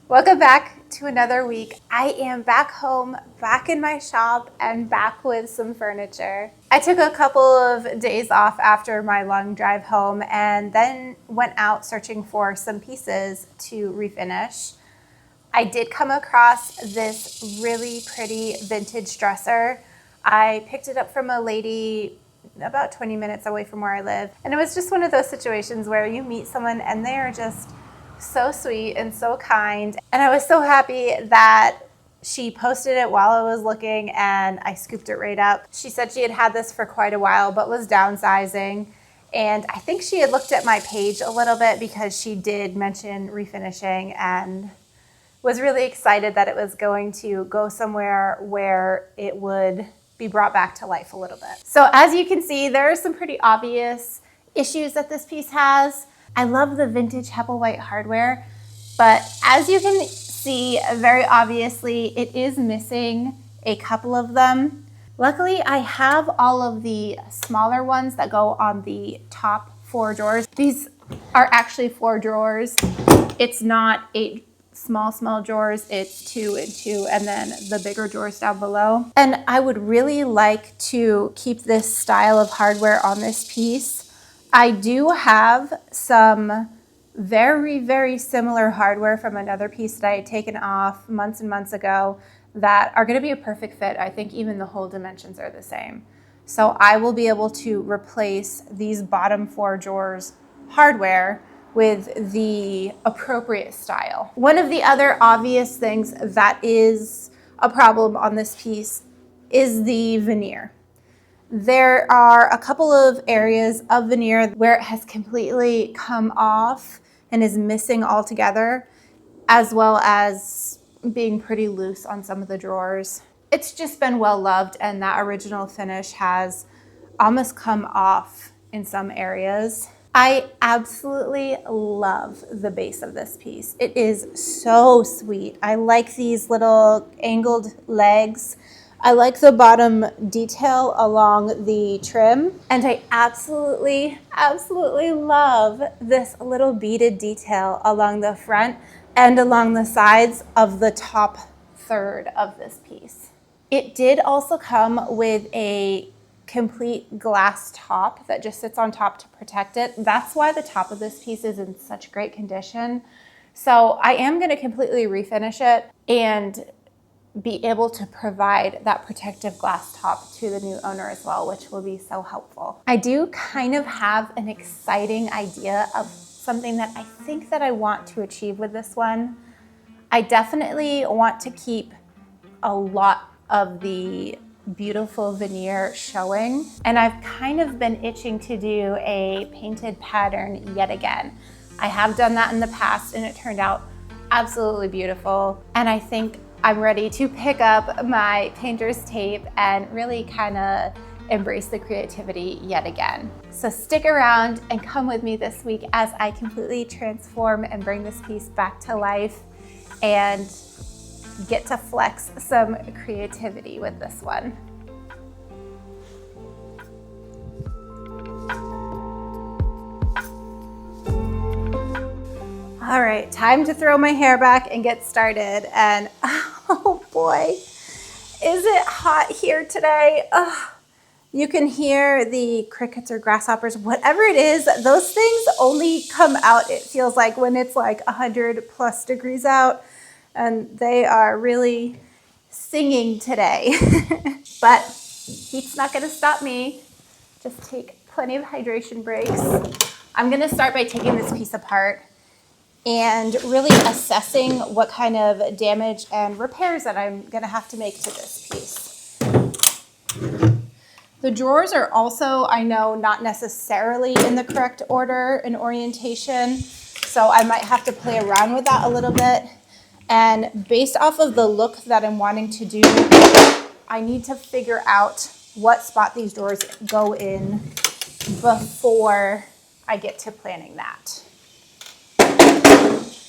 Welcome back to another week. I am back home, back in my shop, and back with some furniture. I took a couple of days off after my long drive home and then went out searching for some pieces to refinish. I did come across this really pretty vintage dresser. I picked it up from a lady about 20 minutes away from where I live. And it was just one of those situations where you meet someone and they are just so sweet and so kind. And I was so happy that she posted it while I was looking and I scooped it right up. She said she had had this for quite a while but was downsizing. And I think she had looked at my page a little bit because she did mention refinishing and was really excited that it was going to go somewhere where it would be brought back to life a little bit. So as you can see, there are some pretty obvious issues that this piece has. I love the vintage Hepplewhite hardware, but as you can see very obviously, it is missing a couple of them. Luckily, I have all of the smaller ones that go on the top 4 drawers. These are actually 4 drawers. It's not 8 small drawers, it's 2 and 2, and then the bigger drawers down below. And I would really like to keep this style of hardware on this piece. I do have some very similar hardware from another piece that I had taken off months and months ago that are going to be a perfect fit. I think even the hole dimensions are the same. So I will be able to replace these bottom 4 drawers hardware with the appropriate style. One of the other obvious things that is a problem on this piece is the veneer. There are a couple of areas of veneer where it has completely come off and is missing altogether, as well as being pretty loose on some of the drawers. It's just been well loved, and that original finish has almost come off in some areas. I absolutely love the base of this piece. It is so sweet. I like these little angled legs. I like the bottom detail along the trim. And I absolutely love this little beaded detail along the front and along the sides of the top third of this piece. It did also come with a complete glass top that just sits on top to protect it. That's why the top of this piece is in such great condition. So I am going to completely refinish it and be able to provide that protective glass top to the new owner as well, which will be so helpful. I do kind of have an exciting idea of something that I think that I want to achieve with this one. I definitely want to keep a lot of the beautiful veneer showing, and I've kind of been itching to do a painted pattern yet again. I have done that in the past and it turned out absolutely beautiful, and I think I'm ready to pick up my painter's tape and really kind of embrace the creativity yet again. So stick around and come with me this week as I completely transform and bring this piece back to life and get to flex some creativity with this one. All right, time to throw my hair back and get started. And oh boy, is it hot here today. Ugh. You can hear the crickets or grasshoppers, whatever it is, those things only come out, it feels like, when it's like 100+ degrees out. And they are really singing today. But heat's not gonna stop me. Just take plenty of hydration breaks. I'm gonna start by taking this piece apart and really assessing what kind of damage and repairs that I'm gonna have to make to this piece. The drawers are also, I know, not necessarily in the correct order and orientation, so I might have to play around with that a little bit. And based off of the look that I'm wanting to do, I need to figure out what spot these drawers go in before I get to planning that.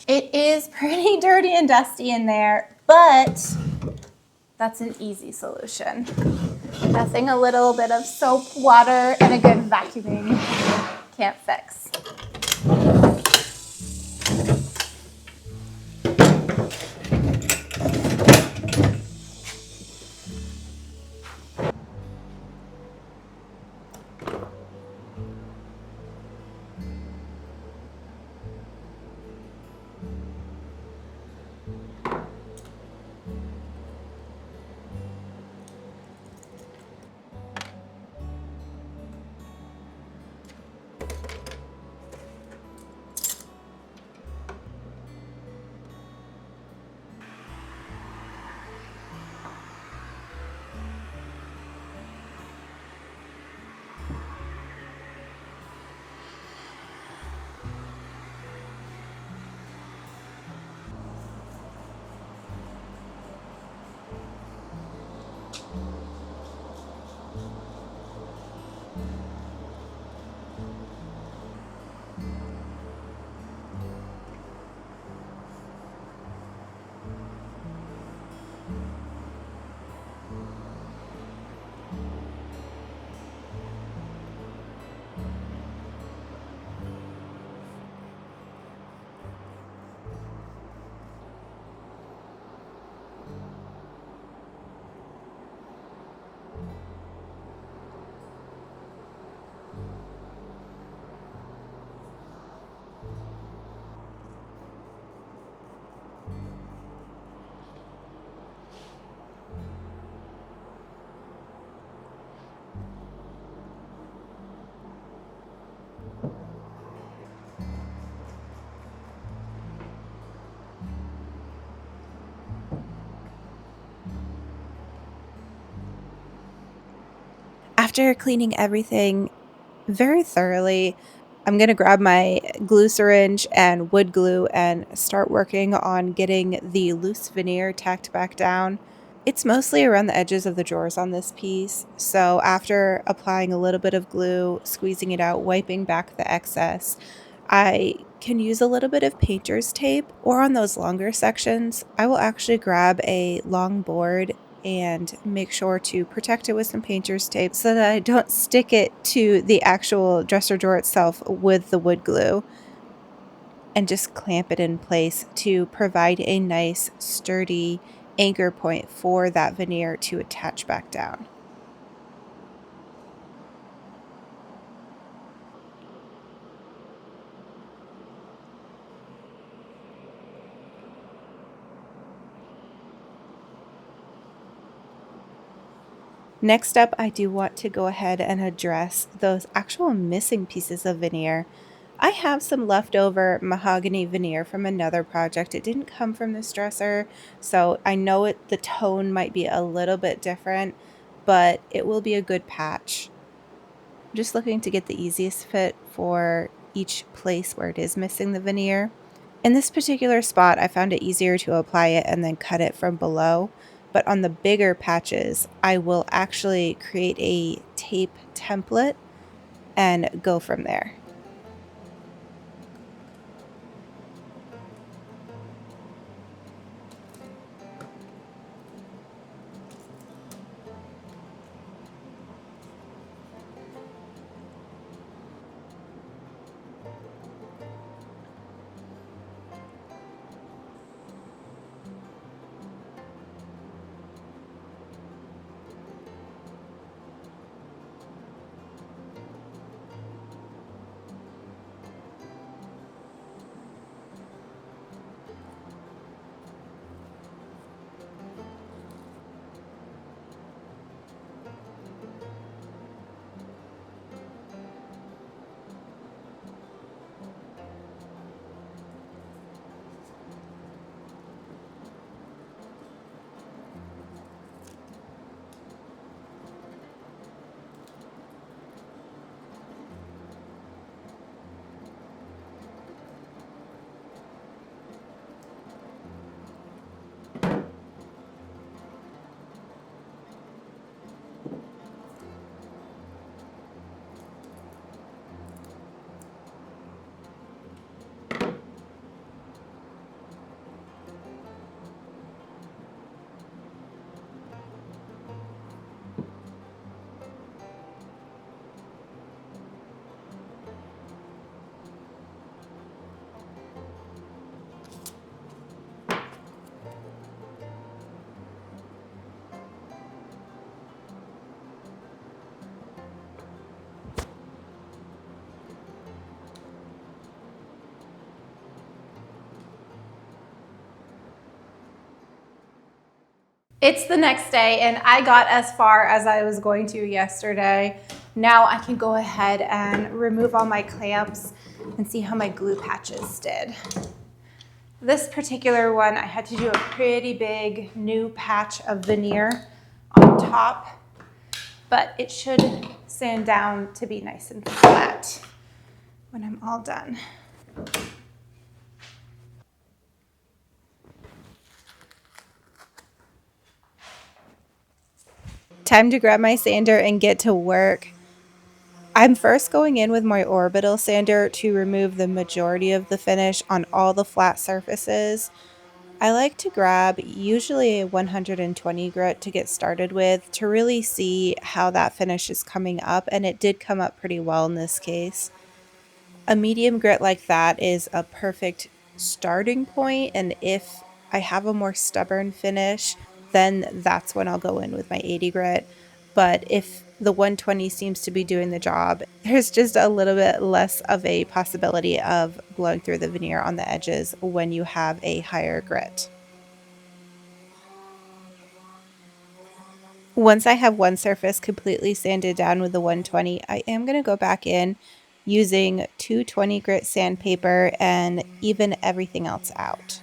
It is pretty dirty and dusty in there, but that's an easy solution. Nothing a little bit of soap, water, and a good vacuuming can't fix. After cleaning everything very thoroughly, I'm going to grab my glue syringe and wood glue and start working on getting the loose veneer tacked back down. It's mostly around the edges of the drawers on this piece, so after applying a little bit of glue, squeezing it out, wiping back the excess, I can use a little bit of painter's tape, or on those longer sections, I will actually grab a long board and make sure to protect it with some painter's tape so that I don't stick it to the actual dresser drawer itself with the wood glue, and just clamp it in place to provide a nice sturdy anchor point for that veneer to attach back down. Next up, I do want to go ahead and address those actual missing pieces of veneer. I have some leftover mahogany veneer from another project. It didn't come from this dresser, so I know the tone might be a little bit different, but it will be a good patch. I'm just looking to get the easiest fit for each place where it is missing the veneer. In this particular spot, I found it easier to apply it and then cut it from below. But on the bigger patches, I will actually create a tape template and go from there. It's the next day and I got as far as I was going to yesterday. Now I can go ahead and remove all my clamps and see how my glue patches did. This particular one, I had to do a pretty big new patch of veneer on top, but it should sand down to be nice and flat when I'm all done. Time to grab my sander and get to work. I'm first going in with my orbital sander to remove the majority of the finish on all the flat surfaces. I like to grab usually a 120 grit to get started with to really see how that finish is coming up, and it did come up pretty well in this case. A medium grit like that is a perfect starting point, and if I have a more stubborn finish, then that's when I'll go in with my 80 grit. But if the 120 seems to be doing the job, there's just a little bit less of a possibility of blowing through the veneer on the edges when you have a higher grit. Once I have one surface completely sanded down with the 120, I am going to go back in using 220 grit sandpaper and even everything else out.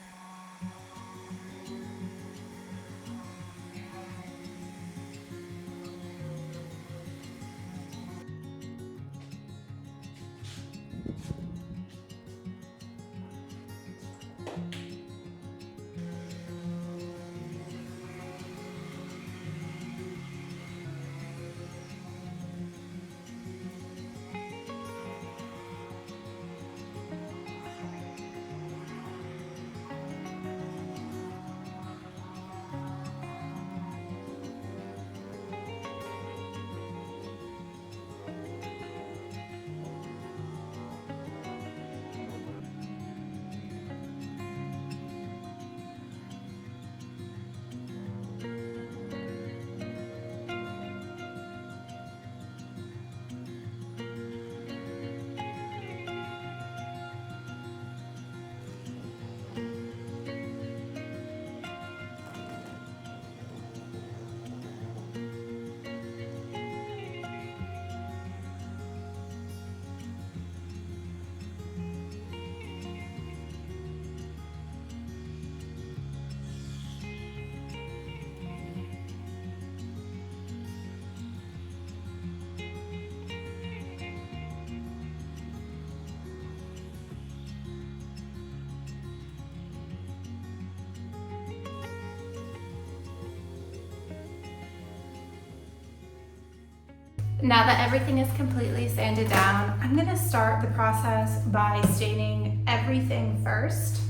Now that everything is completely sanded down, I'm going to start the process by staining everything first.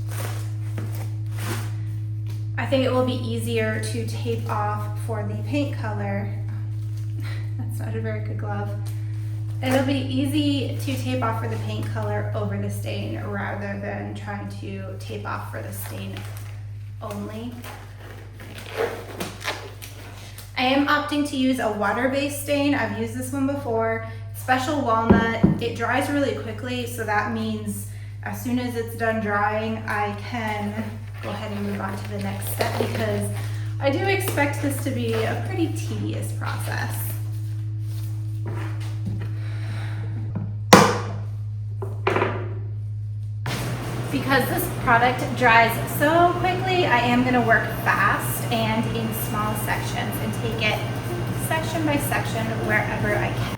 I think it will be easier to tape off for the paint color. That's not a very good glove. It'll be easy to tape off for the paint color over the stain rather than trying to tape off for the stain only. I am opting to use a water-based stain. I've used this one before. Special Walnut. It dries really quickly, so that means as soon as it's done drying, I can go ahead and move on to the next step because I do expect this to be a pretty tedious process. Because this product dries so quickly, I am going to work fast and in small sections and take it section by section wherever I can.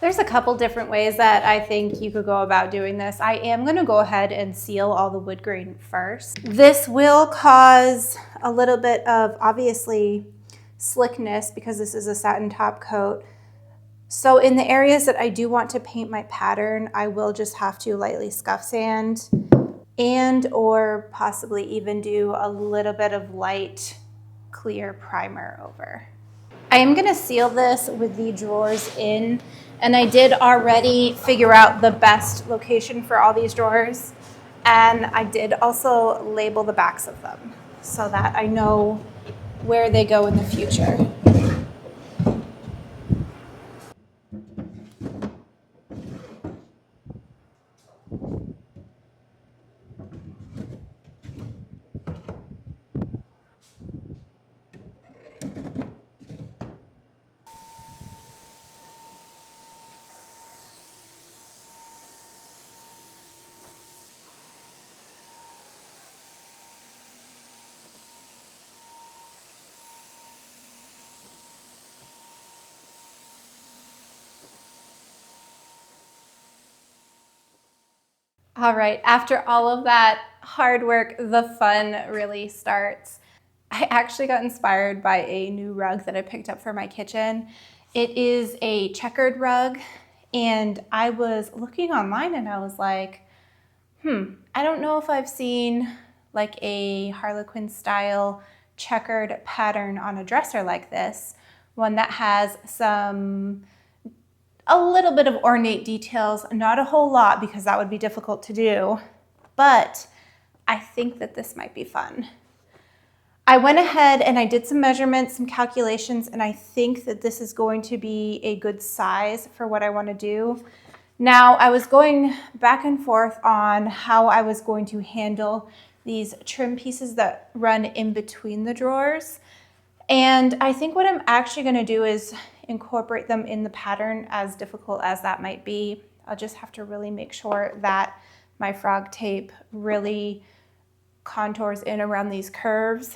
There's a couple different ways that I think you could go about doing this. I am going to go ahead and seal all the wood grain first. This will cause a little bit of, obviously, slickness because this is a satin top coat. So in the areas that I do want to paint my pattern, I will just have to lightly scuff sand and or possibly even do a little bit of light clear primer over. I am going to seal this with the drawers in, and I did already figure out the best location for all these drawers, and I did also label the backs of them so that I know where they go in the future. All right, after all of that hard work, the fun really starts. I actually got inspired by a new rug that I picked up for my kitchen. It is a checkered rug, and I was looking online and I was like, I don't know if I've seen like a Harlequin style checkered pattern on a dresser like this, one that has a little bit of ornate details, not a whole lot because that would be difficult to do, but I think that this might be fun. I went ahead and I did some measurements, some calculations, and I think that this is going to be a good size for what I want to do. Now, I was going back and forth on how I was going to handle these trim pieces that run in between the drawers. And I think what I'm actually going to do is incorporate them in the pattern, as difficult as that might be. I'll just have to really make sure that my frog tape really contours in around these curves.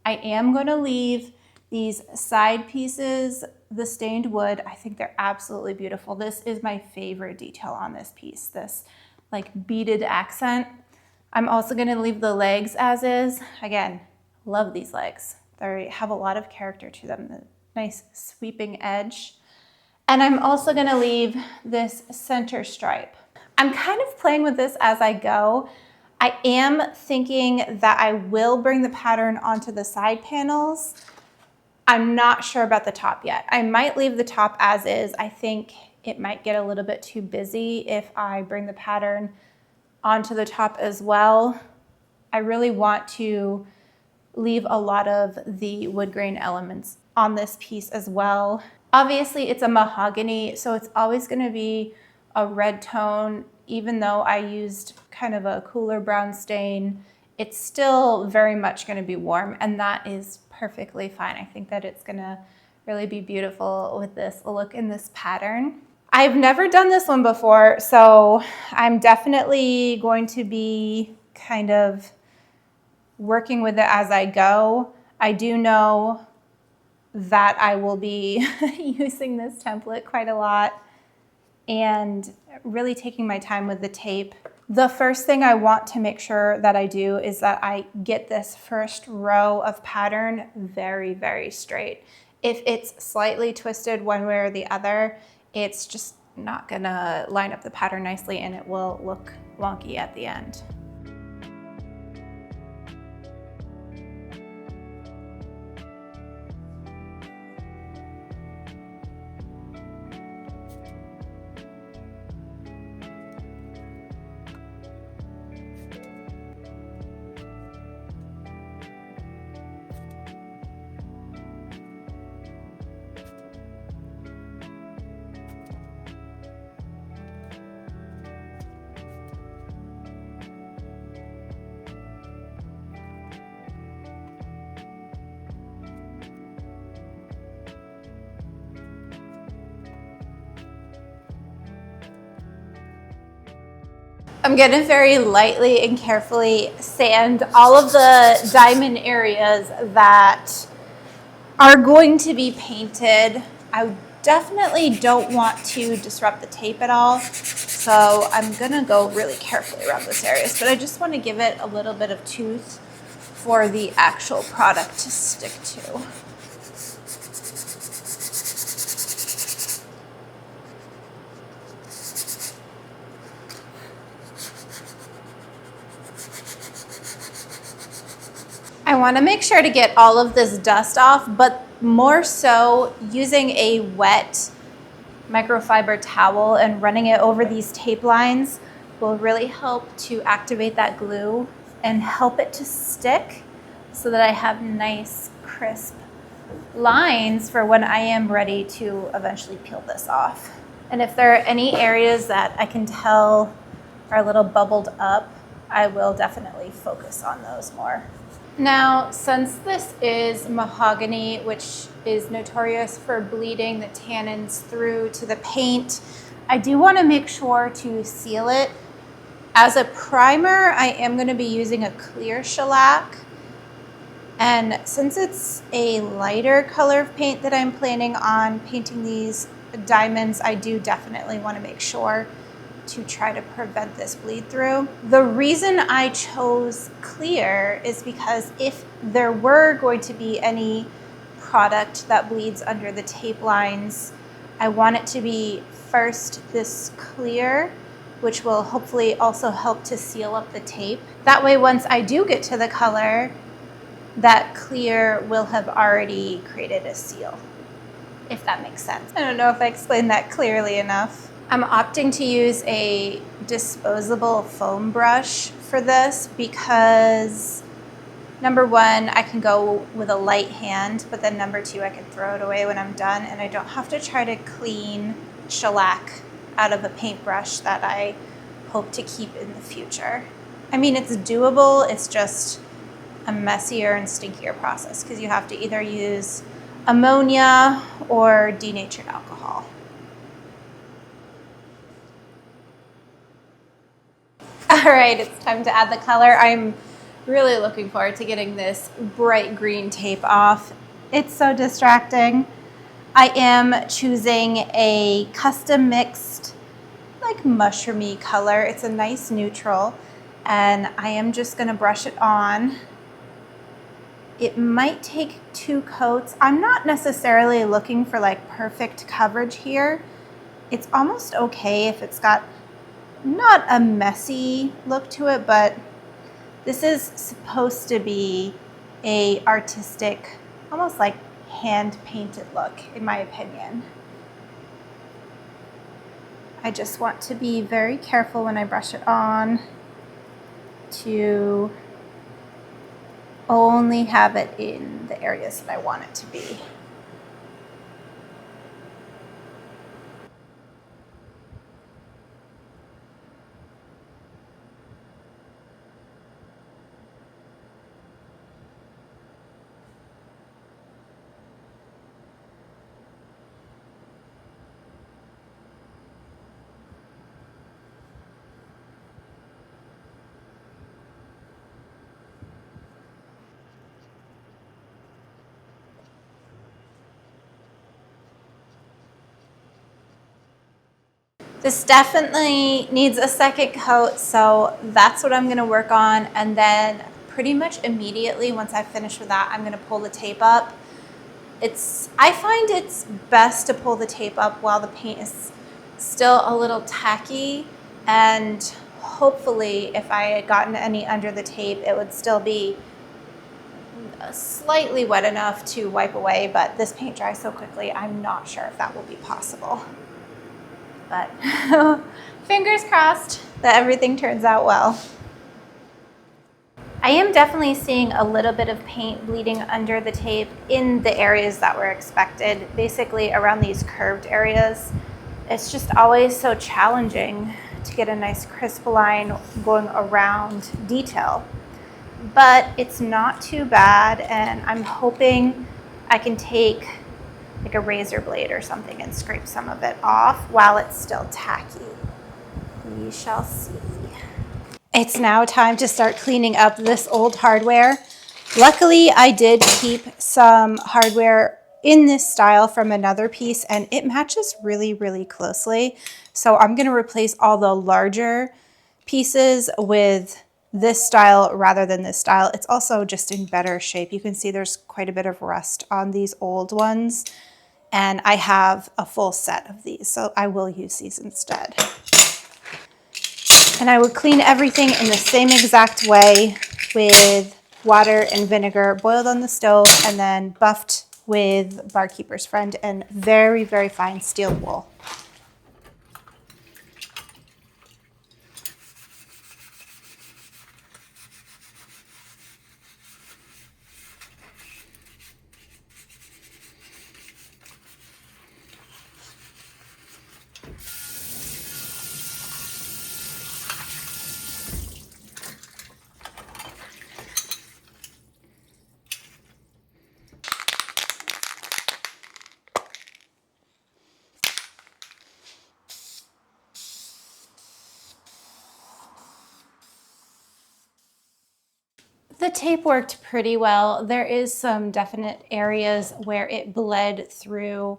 I am going to leave these side pieces, the stained wood. I think they're absolutely beautiful. This is my favorite detail on this piece, this like beaded accent. I'm also going to leave the legs as is. Again, love these legs. They have a lot of character to them, the nice sweeping edge. And I'm also going to leave this center stripe. I'm kind of playing with this as I go. I am thinking that I will bring the pattern onto the side panels. I'm not sure about the top yet. I might leave the top as is. I think it might get a little bit too busy if I bring the pattern onto the top as well. I really want to leave a lot of the wood grain elements on this piece as well. Obviously, it's a mahogany, so it's always going to be a red tone. Even though I used kind of a cooler brown stain, it's still very much going to be warm, and that is perfectly fine. I think that it's going to really be beautiful with this look in this pattern. I've never done this one before, so I'm definitely going to be kind of working with it as I go. I do know that I will be using this template quite a lot and really taking my time with the tape. The first thing I want to make sure that I do is that I get this first row of pattern very, very straight. If it's slightly twisted one way or the other, it's just not gonna line up the pattern nicely and it will look wonky at the end. I'm going to very lightly and carefully sand all of the diamond areas that are going to be painted. I definitely don't want to disrupt the tape at all. So I'm gonna go really carefully around this area, but I just want to give it a little bit of tooth for the actual product to stick to. I want to make sure to get all of this dust off, but more so using a wet microfiber towel and running it over these tape lines will really help to activate that glue and help it to stick so that I have nice crisp lines for when I am ready to eventually peel this off. And if there are any areas that I can tell are a little bubbled up, I will definitely focus on those more. Now, since this is mahogany, which is notorious for bleeding the tannins through to the paint, I do want to make sure to seal it. As a primer, I am going to be using a clear shellac. And since it's a lighter color of paint that I'm planning on painting these diamonds, I do definitely want to make sure to try to prevent this bleed through. The reason I chose clear is because if there were going to be any product that bleeds under the tape lines, I want it to be first this clear, which will hopefully also help to seal up the tape. That way, once I do get to the color, that clear will have already created a seal, if that makes sense. I don't know if I explained that clearly enough. I'm opting to use a disposable foam brush for this because number one, I can go with a light hand, but then number two, I can throw it away when I'm done and I don't have to try to clean shellac out of a paintbrush that I hope to keep in the future. I mean, it's doable, it's just a messier and stinkier process because you have to either use ammonia or denatured alcohol. All right, it's time to add the color. I'm really looking forward to getting this bright green tape off. It's so distracting. I am choosing a custom mixed, like mushroomy color. It's a nice neutral, and I am just gonna brush it on. It might take 2 coats. I'm not necessarily looking for like perfect coverage here. It's almost okay if it's got not a messy look to it, but this is supposed to be a artistic, almost like hand painted look, in my opinion. I just want to be very careful when I brush it on to only have it in the areas that I want it to be. This definitely needs a second coat, so that's what I'm gonna work on. And then pretty much immediately once I finish with that, I'm gonna pull the tape up. I find it's best to pull the tape up while the paint is still a little tacky, and hopefully if I had gotten any under the tape, it would still be slightly wet enough to wipe away, but this paint dries so quickly, I'm not sure if that will be possible. But fingers crossed that everything turns out well. I am definitely seeing a little bit of paint bleeding under the tape in the areas that were expected, basically around these curved areas. It's just always so challenging to get a nice crisp line going around detail. But it's not too bad, and I'm hoping I can take like a razor blade or something and scrape some of it off while it's still tacky. We shall see. It's now time to start cleaning up this old hardware. Luckily, I did keep some hardware in this style from another piece, and it matches really, really closely. So I'm going to replace all the larger pieces with this style rather than this style. It's also just in better shape. You can see there's quite a bit of rust on these old ones, and I have a full set of these, so I will use these instead. And I would clean everything in the same exact way with water and vinegar boiled on the stove and then buffed with Barkeeper's Friend and very, very fine steel wool. The tape worked pretty well. There is some definite areas where it bled through,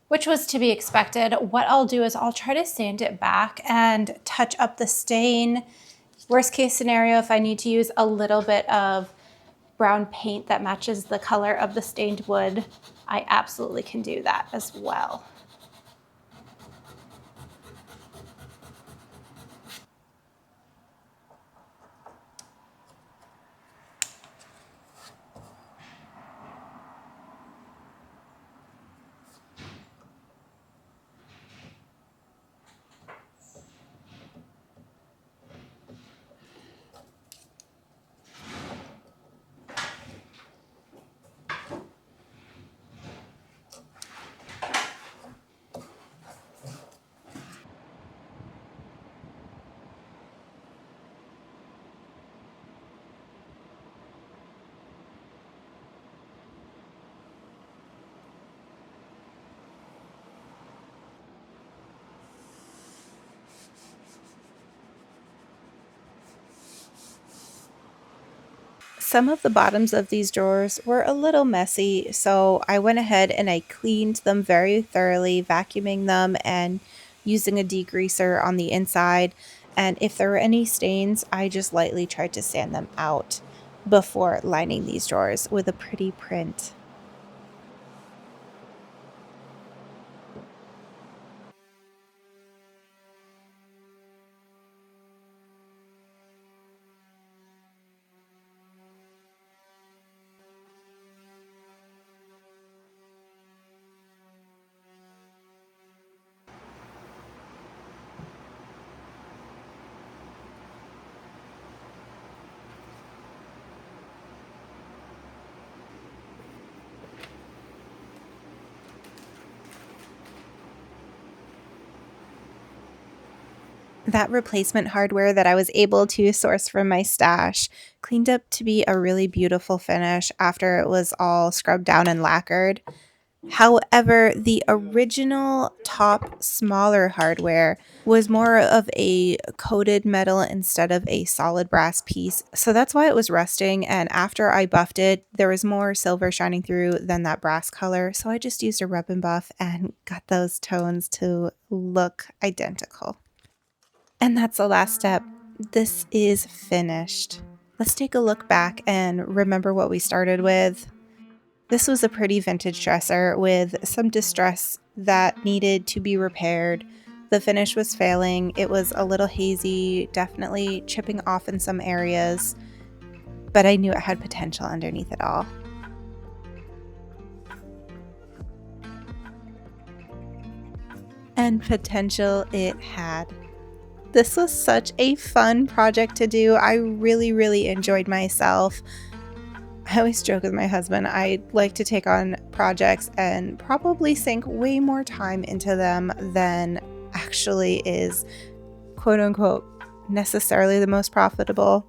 which was to be expected. What I'll do is I'll try to sand it back and touch up the stain. Worst case scenario, if I need to use a little bit of brown paint that matches the color of the stained wood, I absolutely can do that as well. Some of the bottoms of these drawers were a little messy, so I went ahead and I cleaned them very thoroughly, vacuuming them and using a degreaser on the inside. And if there were any stains, I just lightly tried to sand them out before lining these drawers with a pretty print. That replacement hardware that I was able to source from my stash cleaned up to be a really beautiful finish after it was all scrubbed down and lacquered. However, the original top smaller hardware was more of a coated metal instead of a solid brass piece. So that's why it was rusting. And after I buffed it, there was more silver shining through than that brass color. So I just used a rub and buff and got those tones to look identical. And that's the last step. This is finished. Let's take a look back and remember what we started with. This was a pretty vintage dresser with some distress that needed to be repaired. The finish was failing. It was a little hazy, definitely chipping off in some areas, but I knew it had potential underneath it all. And potential it had. This was such a fun project to do. I really, really enjoyed myself. I always joke with my husband, I like to take on projects and probably sink way more time into them than actually is, quote unquote, necessarily the most profitable.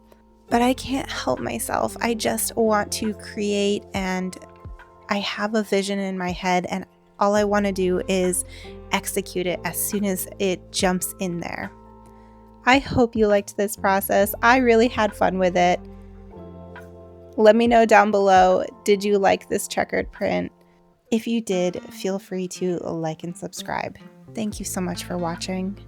But I can't help myself. I just want to create, and I have a vision in my head, and all I want to do is execute it as soon as it jumps in there. I hope you liked this process. I really had fun with it. Let me know down below, did you like this checkered print? If you did, feel free to like and subscribe. Thank you so much for watching.